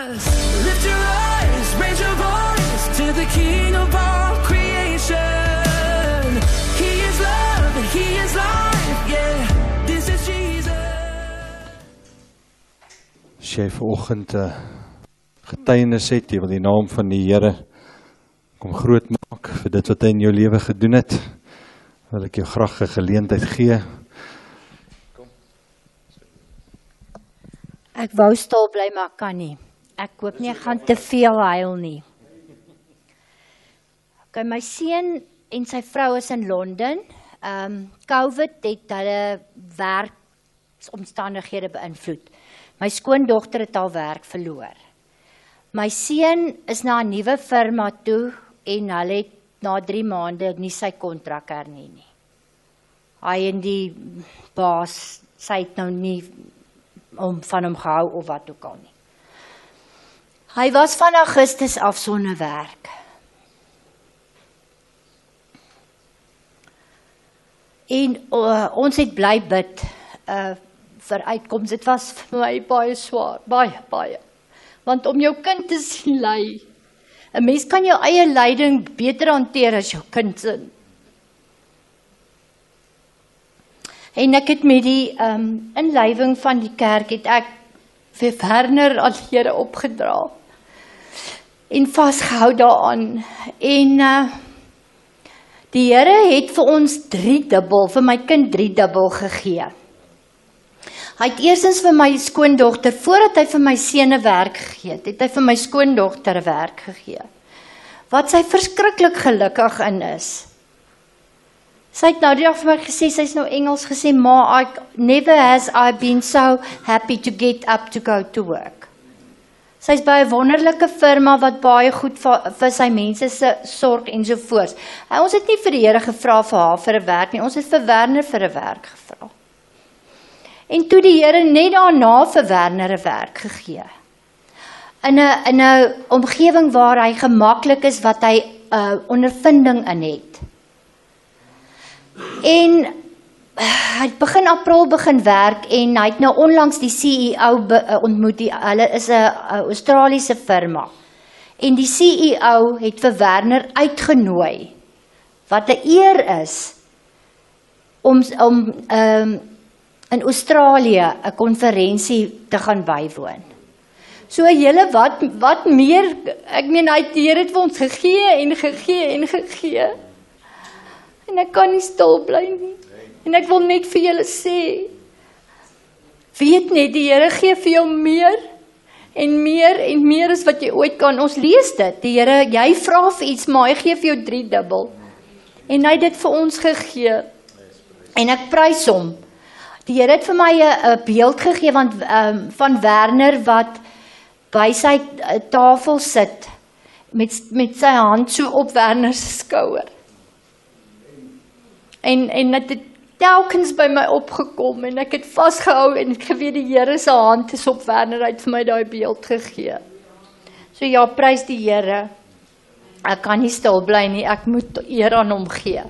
Lift your eyes, raise your voice to the King of all creation. He is love, He is life, yeah, this is Jesus. As jy vanoggend getuienis het, jy wil die naam van die Here kom groot maak vir dit wat hy in jou lewe gedoen het, wil ek jou graag 'n geleentheid gee. Ek wou stil bly, maar kan nie. Ek hoop nie, ek gaan te veel huil nie. Okay, my seun en sy vrou is in Londen. COVID het hulle werksomstandighede beïnvloed. My skoondogter het al werk verloor. My seun is na 'n nuwe firma toe en hulle het na 3 maande nie sy kontrak hernie nie. Hy en die baas, sy het nou nie van hom gehou of wat ook al nie. Hy was van Augustus af sonder werk. En ons het bly bid vir uitkoms. Dit was vir my baie swaar, baie. Want om jou kind te sien ly, 'n mens kan jou eie lyding beter hanteer as jou kind se. En ek het met die inlywing van die kerk het ek vir Werner aan die Here opgedra en vasgehou daaraan. En die Here het vir ons 3-dubbel, vir my kind 3-dubbel gegee. Hy het eerstens vir my skoondogter, voordat hy vir my seun werk gegee het hy vir my skoondogter werk gegee, wat sy verskriklik gelukkig in is. Sy het nou die dag vir my gesê, sy is nou Engels gesê, Ma, never has I been so happy to get up to go to work. Sy is by 'n wonderlike firma wat baie goed vir sy mense se sorg en so voort. Ons het nie vir die Here gevra vir haar vir 'n werk nie, ons het vir Werner vir 'n werk gevra. En toe die Here net daarna vir Werner 'n werk gegee. In 'n omgewing waar hy gemaklik is, wat hy ondervinding in het. En hy het begin April begin werk en hy het nou onlangs die CEO ontmoet. Hulle is 'n Australiese firma. En die CEO het vir Werner uitgenooi, wat 'n eer is, om in Australië 'n konferensie te gaan bywoon. So julle, wat meer, ek meen, die Here het vir ons gegee. En ek kan nie stil bly nie. En ek wil net vir julle sê, weet net, die Here gee vir jou meer en meer as wat jy ooit kan. Ons lees dit, die Here, jy vra vir iets, maar hy gee vir jou 3-dubbel. En hy het dit vir ons gegee. En ek prys hom. Die Here het vir my 'n beeld gegee van Werner wat by sy tafel sit met sy hand so op Werner se skouer. En dit het telkens by my opgekom en ek het vasgehou en ek geweet die Here se hand is op Werner, hy het vir my daai beeld gegee. So ja, prys die Here. Ek kan nie stil bly nie, ek moet eer aan hom gee.